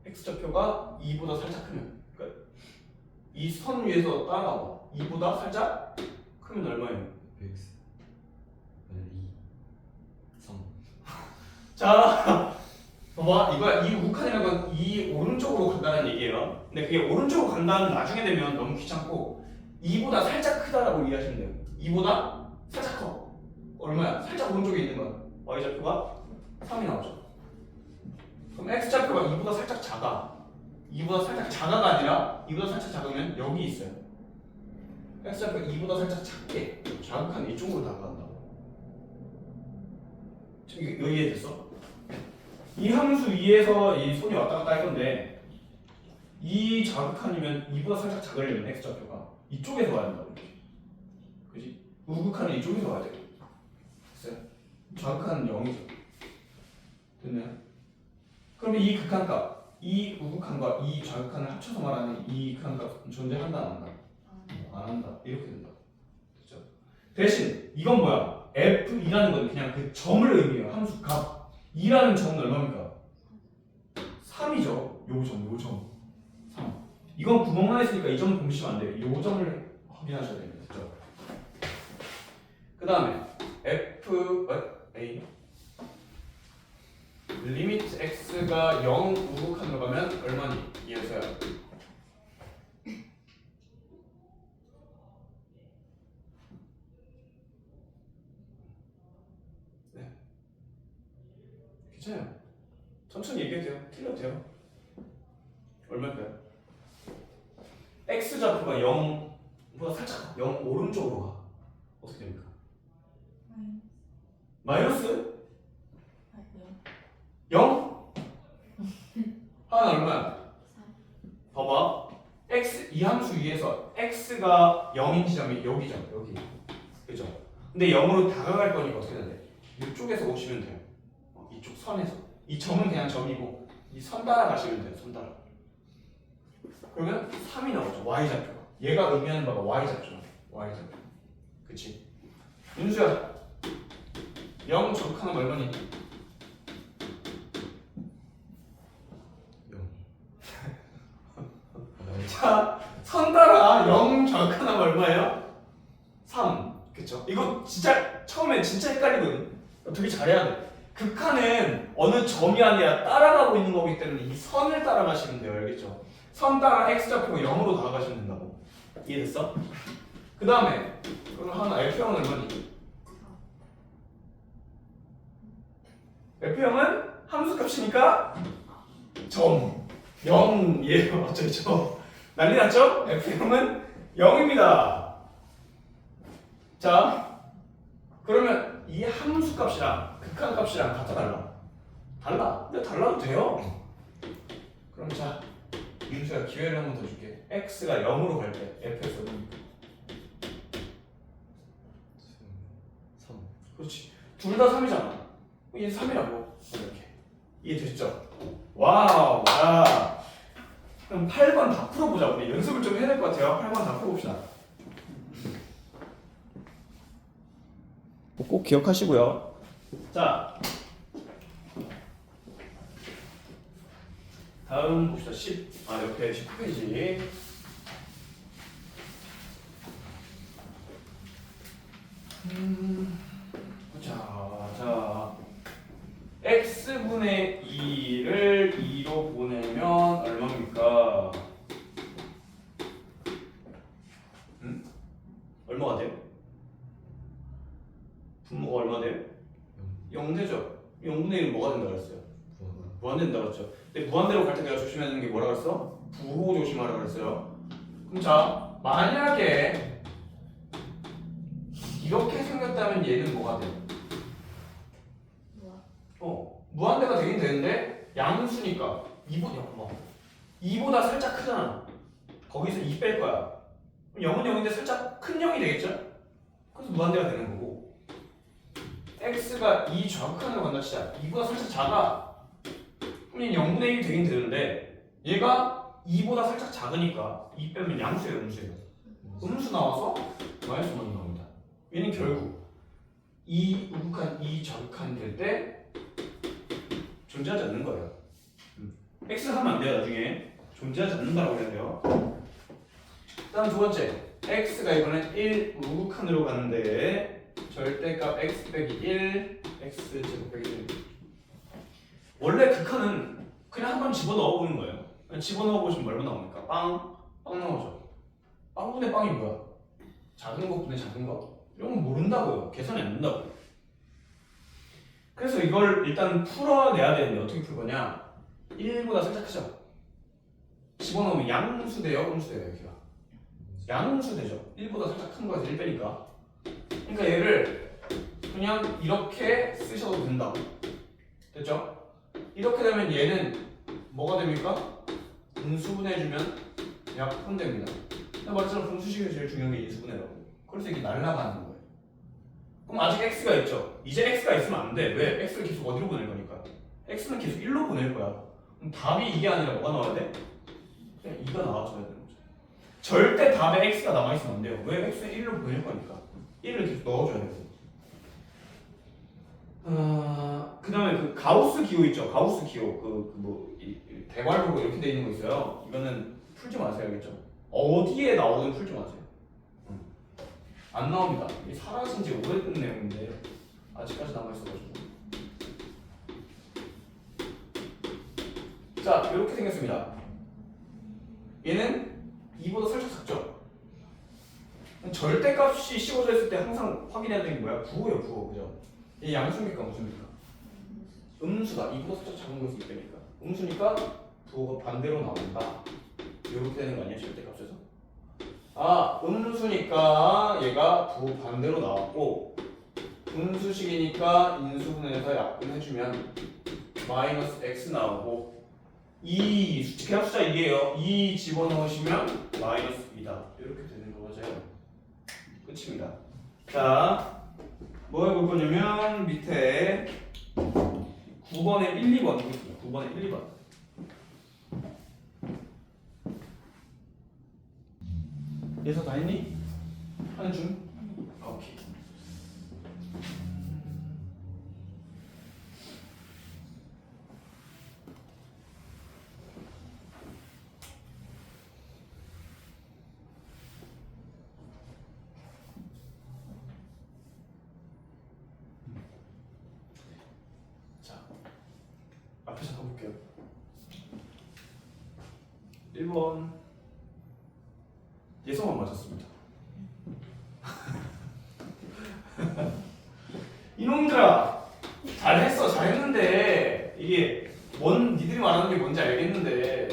x좌표가 2보다 살짝 크면, 그러니까 이 선 위에서 따라와. 2보다 살짝 크면 얼마예요? x 2 3 자, 봐봐. 이거야. 이 우극한이라는 건 이 오른쪽으로 간다는 얘기예요. 근데 그게 오른쪽으로 간다는 나중에 되면 너무 귀찮고 2보다 살짝 크다라고 이해하시면 돼요. 2보다 살짝 커. 얼마야? 살짝 오른쪽에 있는 거야. y좌표가 3이 나오죠. 그럼 x좌표가 2보다 살짝 작아. 2보다 살짝 작아가 아니라 2보다 살짝 작으면 여기 있어요. x좌표가 2보다 살짝 작게 자극한 이쪽으로 다가간다고. 이거 이해됐어? 이 함수 위에서 이 손이 왔다 갔다 할 건데 이 자극한이면 2보다 살짝 작으려면 x좌표가 이쪽에서 와야 된다고. 그지? 우극한은 이쪽에서 와야 돼. 됐어요? 자극한은 0이죠. 됐나요? 그럼 이 극한값, 이 우극한과 이 자극한을 합쳐서 말하는 이 극한값 존재한다 안 한다? 안 한다. 이렇게 된다. 됐죠? 대신 이건 뭐야? f2라는 건 그냥 그 점을 의미해요. 함수 값. 2라는 점은 얼마입니까? 3이죠. 요 점. 3. 이건 구멍만 했으니까 이 점 보시면 안 돼요. 요 점을 확인하셔야 됩니다. 됐죠? 그 다음에 a 리미트 x가 0 우극한으로 가면 얼마니? 이어서야. 네. 괜찮아요. 천천히 얘기해도 돼요. 틀려도 돼요. 얼마일까요? x좌표가 0보다 살짝 0 오른쪽으로 가. 어떻게 됩니까? 마이너스? 0? 하나 얼마야? 봐봐. x 이 함수 위에서 x가 0인 지점이 여기죠. 여기. 그죠? 근데 0으로 다가갈 거니까 어떻게 해야 돼? 이쪽에서 오시면 돼요. 이쪽 선에서. 이 점은 그냥 점이고 이 선 따라가시면 돼요. 선 따라. 그러면 3이 나오죠. y좌표가. 얘가 의미하는 바가 y좌표잖아. y좌표. 그치? 윤수야. 0 적하는 얼마니? 0 자, 선 따라 0 적하는 얼마예요? 3. 그쵸? 이거 진짜 처음에 진짜 헷갈리거든. 되게 잘해야 돼. 극한은 어느 점이 아니라 따라가고 있는 거기 때문에 이 선을 따라가시면 돼요. 알겠죠? 선 따라 x좌표가 0으로 다가가시면 된다고. 이해됐어? 그 다음에 그럼 하나 F형은 얼마니? F형은 함수값이니까 점 0이에요. 어쩌죠? 난리 났죠? F형은 0입니다. 자, 그러면 이 함수값이랑 극한값이랑 같아 달라? 달라. 근데 달라도 돼요. 그럼 자, 윤수야 기회를 한 번 더 줄게. x가 0으로 갈 때 f에서 뭡니까? 3 그렇지. 둘 다 3이잖아. 얘 3이라고. 이렇게. 이해됐죠? 와우. 야. 그럼 8번 다 풀어보자. 우리 연습을 좀 해야 될 것 같아요. 8번 다 풀어봅시다. 꼭 기억하시고요. 자, 다음 봅시다. 10. 옆에 19페이지. 자, x분의 2를 2로 보내면 얼마입니까? 얼마가 돼요? 분모가 얼마 돼요? 0 되죠? 0분의 1은 뭐가 된다고 그랬어요? 무한된다고 그랬죠? 근데 무한대로 갈 때 내가 조심해야 되는 게 뭐라 그랬어? 부호 조심하라 그랬어요. 그럼 자, 만약에 이렇게 생겼다면 얘는 뭐가 돼요? 무한대가 되긴 되는데 양수니까 2보다 살짝 크잖아. 거기서 2 뺄 거야. 그럼 0은 0인데 살짝 큰 0이 되겠죠? 그래서 무한대가 되는 거고, x가 2 좌극한으로 간다 치자. 2보다 살짝 작아. 그럼 0분의 1이 되긴 되는데 얘가 2보다 살짝 작으니까 2 빼면 양수예요, 음수예요. 음수 나와서 마이너스 1이 나옵니다. 얘는 결국 2 우극한 2 좌극한 될 때 존재하지 않는 거예요. x 하면 안 돼요. 나중에 존재하지 않는다고 해야 돼요. 다음 두 번째, x가 이번엔 1 우극한으로 가는데 절대값 x 빼기 1 x 제곱 빼기 1. 원래 극한은 그냥 한 번 집어넣어 보는 거예요. 집어넣어 보시면 얼마 나옵니까? 빵 나오죠. 빵분의 빵이 뭐야? 작은 것분의 작은 것? 이런 건 모른다고요. 계산이 안 된다고요. 그래서 이걸 일단 풀어내야 되는데 어떻게 풀 거냐? 1보다 살짝 크죠? 집어넣으면 양수 돼요? 음수 돼요? 여기가 양수 되죠? 1보다 살짝 큰 거에서 1 빼니까. 그러니까 얘를 그냥 이렇게 쓰셔도 된다고. 됐죠? 이렇게 되면 얘는 뭐가 됩니까? 분수분해주면 약분됩니다. 근데 말처럼 분수식에서 제일 중요한 게 인수분해라고. 그래서 이게 날아가는 거예요. 그럼 아직 x가 있죠? 이제 x가 있으면 안 돼. 왜? x를 계속 어디로 보낼 거니까? x는 계속 1로 보낼 거야. 그럼 답이 이게 아니라 뭐가 나와야 돼? 그냥 2가 나와줘야 되는 거죠. 절대 답에 x가 남아있으면 안 돼요. 왜? x는 1로 보낼 거니까 1을 계속 넣어줘야 돼요. 그 다음에 그 가우스 기호 있죠? 가우스 기호 대괄호로 이렇게 돼 있는 거 있어요. 이거는 풀지 마세요. 알겠죠? 어디에 나오든 풀지 마세요. 안 나옵니다. 이게 사라진 지 오래된 내용인데 아직까지 남아있어가지고. 자, 이렇게 생겼습니다. 얘는 2보다 살짝 작죠? 절대값이 씌워져 있을 때 항상 확인해야 되는 게 뭐야? 부호예요, 부호. 그죠? 얘 양수입니까? 무슨입니까? 음수다. 2보다 살짝 작은 거에서 2 빼니까. 음수니까 부호가 반대로 나온다. 이렇게 되는 거 아니야? 절대값에서? 음수니까 얘가 부호 반대로 나왔고, 분수식이니까 인수분해해서 약분해주면 마이너스 x 나오고, 2 계약 숫자 2예요. 2 집어넣으시면 마이너스 2다. 이렇게 되는 거죠. 끝입니다. 자, 뭐 해볼 거냐면 밑에 9번에 1, 2번 보겠습니다. 9번에 1, 2번. 예서 다 했니? 하는 중? 오케이. 자, 앞에 잠깐 볼게요. 1번 예서만 맞았습니다. 이놈들아, 잘했는데 이게 니들이 말하는 게 뭔지 알겠는데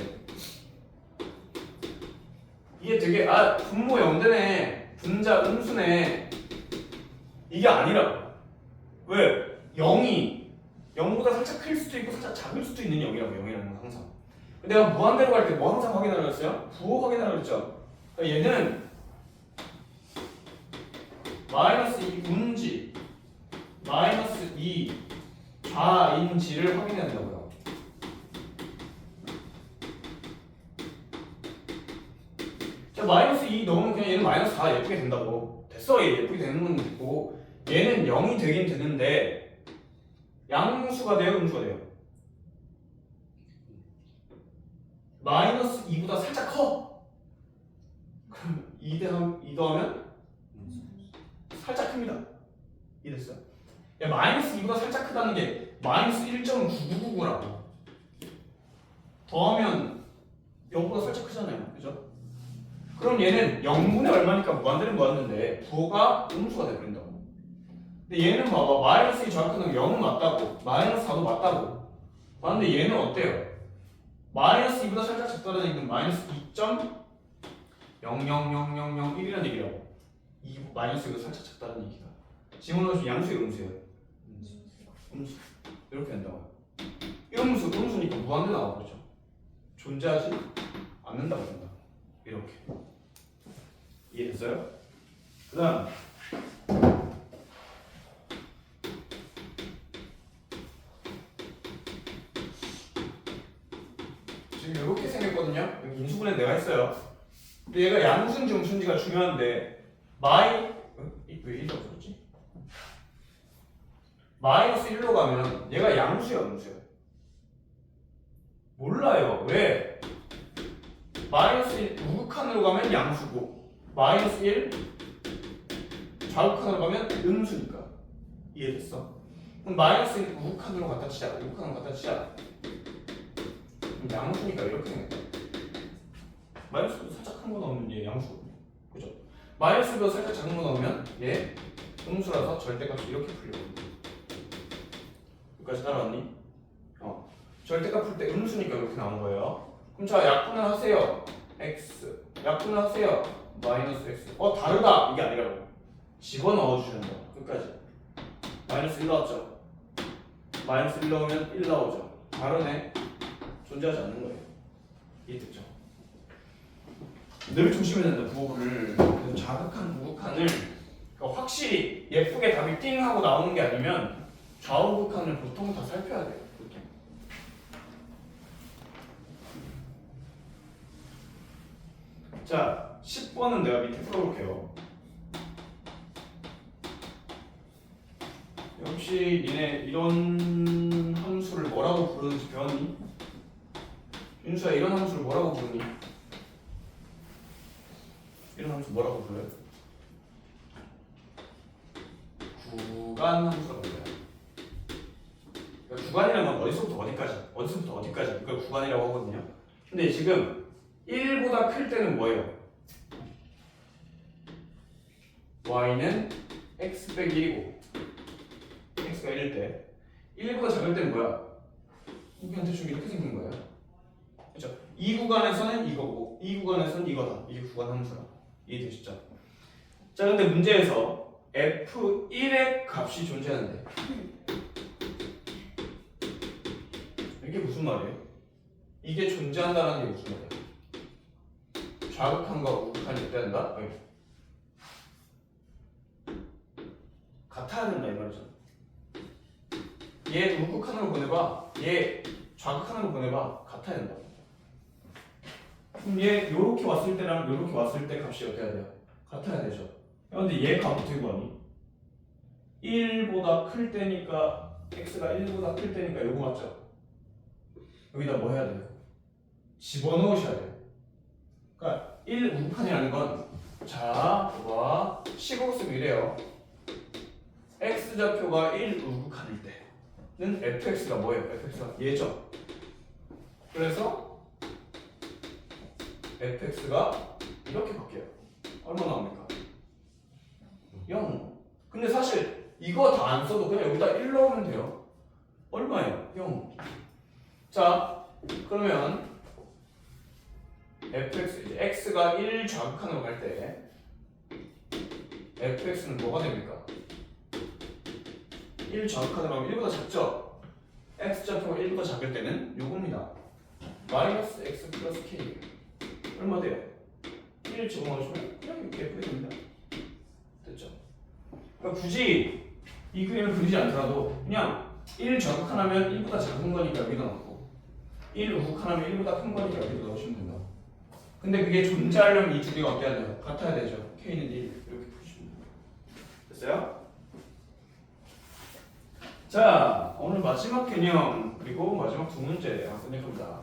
이게 되게 분모 0되네, 분자 음수네, 이게 아니라 왜? 0보다 살짝 클 수도 있고 살짝 작을 수도 있는 0이라고. 0이라는 건 항상. 내가 무한대로 갈 때 뭐 항상 확인하라고 했어요? 부호 확인하라고 했죠? 그러니까 얘는 마이너스 2 분지 마이너스 2 좌인지를 확인해야 된다고요. 마이너스 2 넣으면 그냥 얘는 마이너스 4 예쁘게 된다고. 됐어. 얘 예쁘게 되는 건 됐고 얘는 0이 되긴 되는데 양수가 돼요? 음수가 돼요? 마이너스 2보다 살짝 커. 그럼 2 더하면 살짝 큽니다. 이해됐어요? 야, 마이너스 2보다 살짝 크다는 게 마이너스 1.9999라고. 더하면 0보다 살짝 크잖아요. 그죠? 그럼 얘는 0분의 얼마니까 무한대는 무한대인데 부호가 음수가 돼버린다고. 근데 얘는 봐봐. 마이너스 2 정확하는 0은 맞다고. 마이너스 4도 맞다고. 근데 얘는 어때요? 마이너스 2보다 살짝 작다는 얘기는 마이너스 2.0000001이라는 얘기라고. 이 마이너스 2보다 살짝 작다는 얘기가. 지금 넣으시면 양수예요, 음수예요? 음수. 이렇게 된다고요. 음수니까 무한대 나와버리죠. 존재하지 않는다고 된다. 이렇게. 이해됐어요? 그 다음 지금 이렇게 생겼거든요. 여기 인수분해 내가 했어요. 근데 얘가 양수인지 음수인지가 중요한데 왜 1이 없어졌지? 마이너스 1로 가면 얘가 양수야 음수야? 몰라요. 왜? 마이너스 1 우극한으로 가면 양수고 마이너스 1 좌극한으로 가면 음수니까. 이해됐어? 그럼 마이너스 1 우극한으로 갖다 치자. 우극한으로 갖다 치자. 그럼 양수니까 이렇게 생겼다. 마이너스보다 살짝 큰 거 넣으면 얘 양수. 그죠? 마이너스보다 살짝 작은 거 넣으면 얘 음수라서 절대값이 이렇게 풀려. 여기까지 따라왔니? 절대값 풀 때 음수니까 이렇게 나온 거예요. 그럼 자, 약분을 하세요. x. 약분을 하세요. 마이너스 x. 다르다. 이게 아니라고. 집어넣어 주시는 거. 끝까지. 마이너스 1 나왔죠? 마이너스 1 넣으면 1 나오죠? 다르네. 존재하지 않는 거예요. 이해됐죠? 늘 조심해야 된다. 부호를. 자극한 우극한을 그러니까 확실히 예쁘게 답이 띵 하고 나오는 게 아니면 좌우극한을 보통 다 살펴야 돼요. 보통. 자, 10번은 내가 밑에 풀어볼게요. 역시 니네 이런 함수를 뭐라고 부르는지 배웠니? 윤수야, 이런 함수를 뭐라고 부르니? 이런 함수 뭐라고 불러요? 구간 함수라고 불러요. 그러니까 구간이라는 건 어디서부터 어디까지 그걸 구간이라고 하거든요. 근데 지금 1보다 클 때는 뭐예요? y는 x 빼기 1이고 x가 1일 때 1보다 작을 때는 뭐야? 그냥 대충 이렇게 생긴 거예요. 그렇죠? 이 구간에서는 이거고 이 구간에서는 이거다. 이게 구간 함수라. 이해되시죠? 자, 근데 문제에서 f1의 값이 존재하는데 이게 무슨 말이에요? 이게 존재한다는 게 무슨 말이에요? 좌극한과 우극한이 있다야 된다? 왜? 같아야 된다 이 말이죠. 얘 우극한으로 보내봐, 얘 좌극한으로 보내봐, 같아야 된다. 그럼 얘 요렇게 왔을 때랑 요렇게 왔을 때 값이 어떻게 해야 돼요? 같아야 되죠. 근데 얘 값 어떻게 구하니? 1보다 클 때니까 x가 1보다 클 때니까 요거 맞죠? 여기다 뭐 해야 돼요? 집어넣으셔야 돼요. 그러니까 1 우극한이라는 건 자, 와 15 쓰면 이래요. x좌표가 1 우극한일 때는 fx가 뭐예요? fx가 얘죠. 그래서 fx가 이렇게 바뀌어요. 얼마 나옵니까? 0. 근데 사실 이거 다 안 써도 그냥 여기다 1 넣으면 돼요. 얼마예요? 0. 자, 그러면 fx, 이제 x가 1 좌극한으로 갈 때 fx는 뭐가 됩니까? 1 좌극한으로 하면 1보다 작죠? x좌표가 1보다 작을 때는 요겁니다. 마이너스 x 플러스 k. 얼마 돼요? 1 집어넣으시면 그냥 이렇게 예쁘게 됩니다. 됐죠? 그러니까 굳이 이 그림을 그리지 않더라도 그냥 1 좌극하면 1보다 작은 거니까 여기다 넣고 1 우극하면 1보다 큰 거니까 여기다 넣으시면 된다. 근데 그게 존재하려면 이 두 개가 어때야 돼요? 같아야 되죠. K는 1 이렇게 보시면 돼요. 됐어요? 자, 오늘 마지막 개념 그리고 마지막 두 문제 끝낼 겁니다.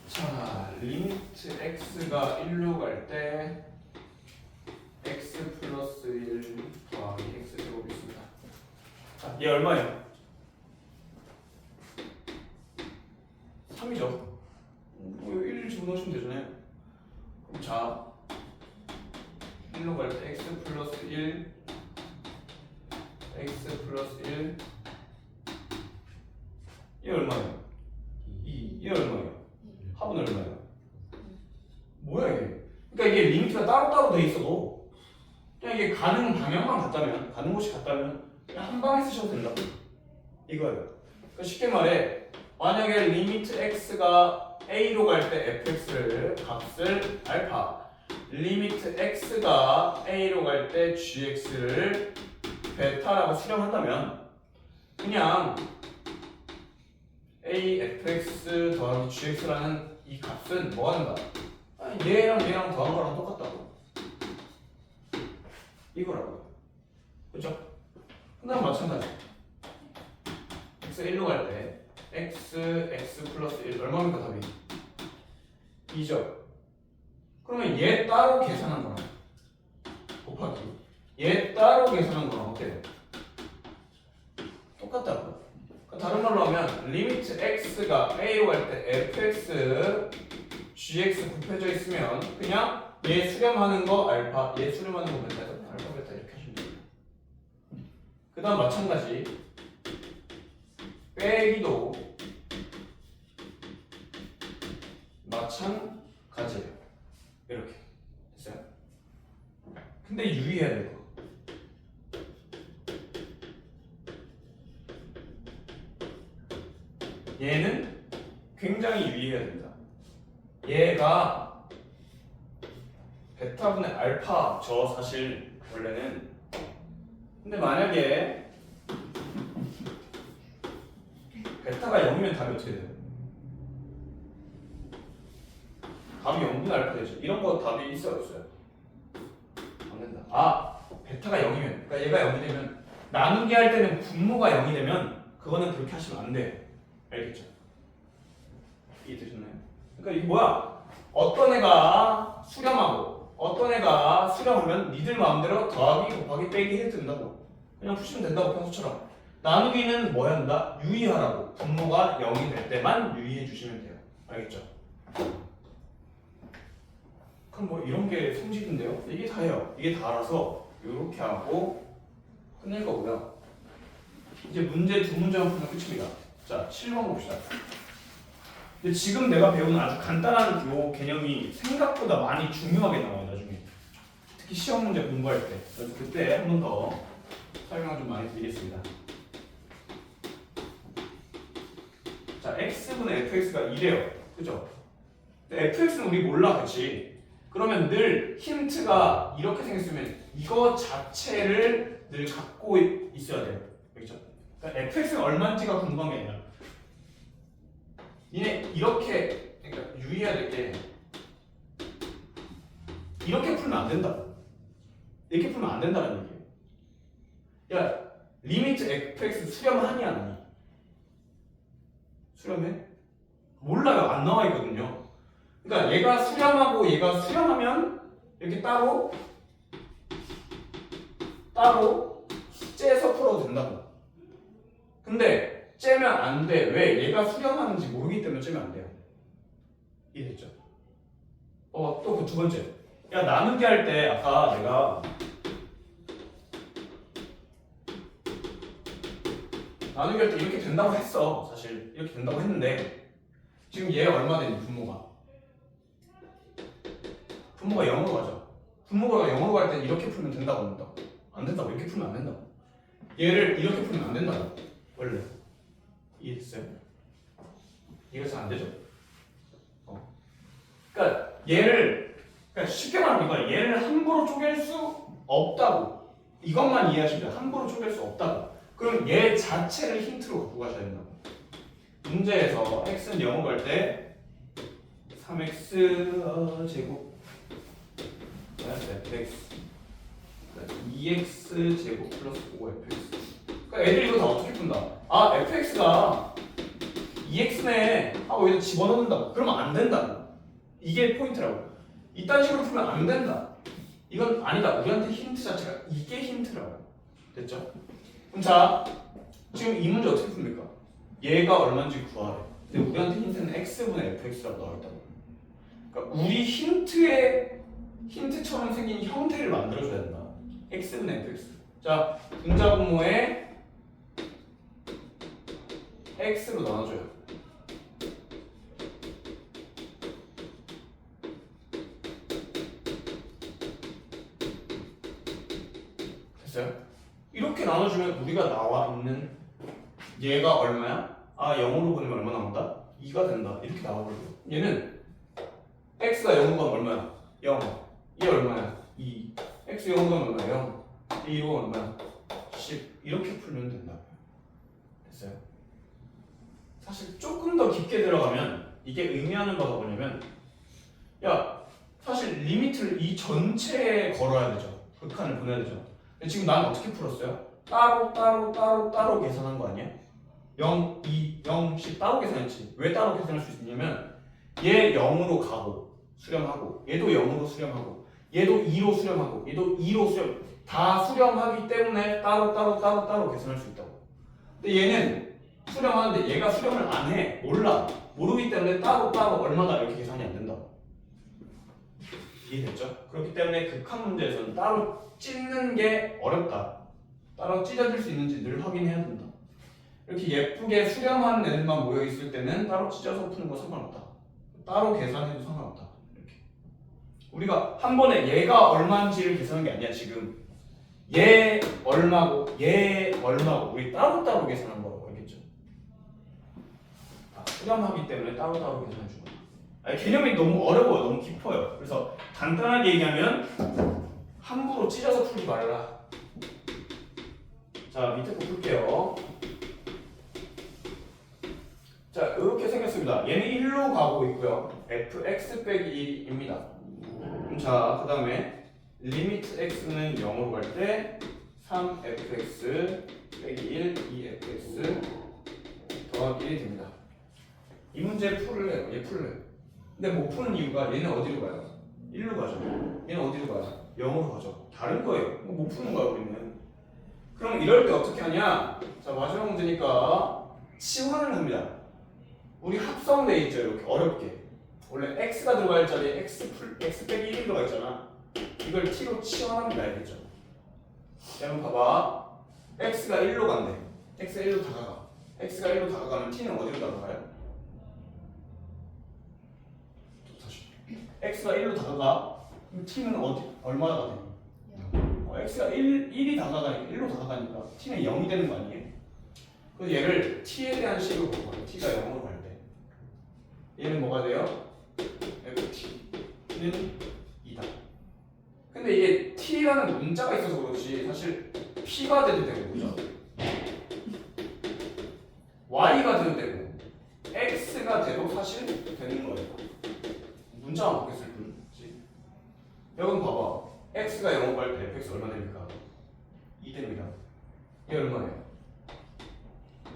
자, 리미트 x가 1로 갈 때 x 플러스 1 더하기 x 제곱이 있습니다. 자, 얘 얼마예요? 3이죠. 뭐 1 집어넣으시면 되잖아요. 그럼 자, 1로 갈 때 x 플러스 1 x 플러스 1 얘 얼마예요? 2. 얘 얼마예요? 합은 얼마예요? 뭐야 이게? 그러니까 이게 리미트가 따로따로 돼 있어도 그냥 이게 가는 방향만 같다면, 가는 곳이 같다면 그냥 한 방에 쓰셔도 된다고. 이거예요. 그러니까 쉽게 말해, 만약에 리미트 x가 a로 갈 때 fx를 값을 알파, 리미트 x가 a로 갈 때 gx를 베타라고 수렴한다면 그냥 a fx 더하기 gx라는 이 값은 뭐가 된다? 아니, 얘랑 얘랑 더한 거랑 똑같다고. 이거라고요. 그죠? 그 다음 마찬가지. x 1로 갈 때 x 플러스 1 얼마입니까 답이? 2죠. 그러면 얘 따로 계산한 거랑 곱하기 얘 따로 계산한 거랑 어때요? 똑같다고요. 다른 말로 하면 리미트 x가 a로 갈 때 fx gx 곱해져 있으면 그냥 얘 수렴하는 거 알파, 얘 수렴하는 거 베타에서 알파 베타 이렇게 하시면 됩니다. 그 다음 마찬가지 빼기도 마찬가지예요. 이렇게 됐어요? 근데 유의해야 될 거. 얘는 굉장히 유의해야 됩니다. 얘가 베타분의 알파 저 사실 원래는. 근데 만약에 베타가 0이면 답이 어떻게 돼요? 답이 0분의 알파 되죠. 이런 거 답이 있어요 없어요? 안 된다. 아, 베타가 0이면, 그러니까 얘가 0이 되면 나누기 할 때는 분모가 0이 되면 그거는 그렇게 하시면 안 돼요. 알겠죠? 이해되셨나요? 그러니까 이게 뭐야? 어떤 애가 수렴하고 어떤 애가 수렴하면 니들 마음대로 더하기 곱하기 빼기 해도 된다고. 그냥 푸시면 된다고 평소처럼. 나누기는 뭐 해야 한다? 유의하라고. 분모가 0이 될 때만 유의해 주시면 돼요. 알겠죠? 그럼 뭐 이런 게 성질인데요? 이게 다예요. 이게 다라서 이렇게 하고 끝낼 거고요. 이제 문제 두 문제만 풀면 끝입니다. 자, 7번 봅시다. 근데 지금 내가 배우는 아주 간단한 요 개념이 생각보다 많이 중요하게 나와요, 나중에. 특히 시험 문제 공부할 때. 그래서 그때 한 번 더 설명을 좀 많이 드리겠습니다. 자, x분의 fx가 2래요. 그죠? 근데 fx는 우리 몰라, 그치? 그러면 늘 힌트가 이렇게 생겼으면 이거 자체를 늘 갖고 있어야 돼요. 그렇죠? 그러니까 fx가 얼마인지가 궁금한 게 아니라 얘네 이렇게, 그러니까 유의해야 될 게 이렇게 풀면 안 된다. 이렇게 풀면 안 된다는 얘기예요. 야, 리미트 fx 수렴하니 안 하니? 수렴해? 몰라요. 안 나와 있거든요. 그러니까 얘가 수렴하고 얘가 수렴하면 이렇게 따로 째서 풀어도 된다고. 근데 째면 안 돼. 왜? 얘가 수렴하는지 모르기 때문에 째면 안 돼요. 이해됐죠? 또 그 두 번째. 야, 나누기 할 때 아까 내가 나누기 할 때 이렇게 된다고 했어. 사실 이렇게 된다고 했는데 지금 얘가 얼마 되니? 분모가 0으로 가죠. 분모가 0으로 갈 때 이렇게 풀면 된다고 안 된다고? 안 된다고. 이렇게 풀면 안 된다고. 얘를 이렇게 풀면 안 된다고. 원래. 이해됐어요? 이해가 잘 안 되죠? 그러니까 얘를, 그러니까 쉽게 말하면 이거야. 얘를 함부로 쪼갤 수 없다고. 이것만 이해하시면 돼요. 함부로 쪼갤 수 없다고. 그럼 얘 자체를 힌트로 갖고 가셔야 된다고. 문제에서 x는 0으로 갈 때 3x 제곱 fx 2x 제곱 플러스 5fx. 그러니까 애들이 이거 다 어떻게 푼다? 아 fx가 2x네 하고 여기다 집어넣는다고. 그러면 안 된다고. 이게 포인트라고. 이딴 식으로 풀면 안 된다. 이건 아니다. 우리한테 힌트 자체가 이게 힌트라고. 됐죠? 그럼 자, 지금 이 문제 어떻게 풉니까? 얘가 얼마인지 구하래. 근데 우리한테 힌트는 x분의 fx라고 나와있다고. 그러니까 우리 힌트처럼 생긴 형태를 만들어줘야 된다. x분의 fx. 자, 분자분모에 x로 나눠줘요. 됐어요? 이렇게 나눠주면 우리가 나와 있는 얘가 얼마야? 아 0으로 보내면 얼마 나온다? 2가 된다. 이렇게 나와버려. 얘는 x가 0으로 가면 얼마야? 0. 얘 얼마야? 2. x 0으로 가면 얼마야? 0. 2로 얼마야? 10. 이렇게 풀면 된다고요. 됐어요? 사실 조금 더 깊게 들어가면 이게 의미하는 바가 뭐냐면 야 사실 리미트를 이 전체에 걸어야 되죠. 극한을 보내야 되죠. 근데 지금 난 어떻게 풀었어요? 따로 계산한 거 아니야? 0, 2, 0, 10 따로 계산했지. 왜 따로 계산할 수 있냐면 얘 0으로 가고 수렴하고 얘도 0으로 수렴하고 얘도 2로 수렴하고 얘도 2로 수렴 다 수렴하기 때문에 따로 계산할 수 있다고. 근데 얘는 수렴하는데 얘가 수렴을 안 해. 몰라. 모르기 때문에 따로 얼마다 이렇게 계산이 안 된다고. 이해됐죠? 그렇기 때문에 극한 문제에서는 따로 찢는 게 어렵다. 따로 찢어질 수 있는지 늘 확인해야 된다. 이렇게 예쁘게 수렴한 애들만 모여 있을 때는 따로 찢어서 푸는 거 상관없다. 따로 계산해도 상관없다. 이렇게. 우리가 한 번에 얘가 얼마인지를 계산한 게 아니야. 지금 얘 얼마고 얘 얼마고 우리 따로 계산한 거라고 알겠죠? 수렴하기 때문에 따로 계산해 주고. 아니, 개념이 너무 어려워요. 너무 깊어요. 그래서 간단하게 얘기하면 함부로 찢어서 풀지 말라. 자, 밑에 거 풀게요. 자, 이렇게 생겼습니다. 얘는 1로 가고 있고요. fx 빼기 1입니다. 자, 그 다음에 리미트 x는 0으로 갈 때 3fx 빼기 1, 2fx 더하기 1이 됩니다. 이 문제 풀을래요. 얘 풀을래요. 근데 못 푸는 이유가 얘는 어디로 가요? 1로 가죠. 얘는 어디로 가요? 0으로 가죠. 다른 거예요. 못 푸는 거야 우리는. 그럼 이럴 때 어떻게 하냐? 자, 마지막 문제니까 치환을 합니다. 우리 합성돼 있죠. 이렇게 어렵게. 원래 x가 들어갈 자리에 x 빼기 1이 들어가 있잖아. 이걸 t로 치환합니다. 알겠죠? 여러분 봐봐. x가 1로 간대. x가 1로 다가가. x가 1로 다가가면 t는 어디로 다가가요? x가 1로 다가가. 그럼 t는 얼마나 돼? x가 1이 다가가니까 1로 다가가니까 t는 0이 되는 거 아니에요? 그래서 얘를 t에 대한 식으로 바꿔요. t가 0으로 갈 때. 얘는 뭐가 돼요? ft는 2다. 근데 이게 t라는 문자가 있어서 그렇지 사실 p가 돼도 되고 그죠? y가 돼도 되고 x가 돼도 사실 되는 거예요. 문자만 바뀌었을 뿐이지. 여러분 봐봐. x가 0으로 갈 때 fx 얼마 됩니까? 2 됩니다. 얘 얼마예요?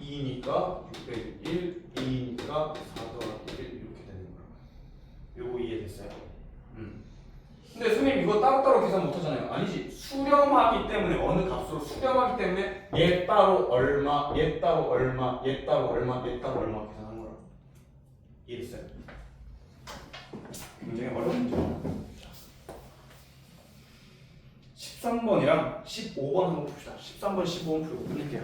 2니까 6 빼기 1, 2니까 4 더하기 1 이렇게 되는 거라고. 요거 이해됐어요? 근데 선생님 이거 따로따로 계산 못하잖아요. 아니지. 수렴하기 때문에 어느 값으로 수렴하기 때문에 얘 따로 얼마, 얘 따로 얼마, 얘 따로 얼마, 얘 따로 얼마 계산한 거라고. 이해됐어요? 굉장히 어려운 문제입니다. 13번이랑 15번 한번 봅시다. 13번, 15번 풀고 끝낼게요.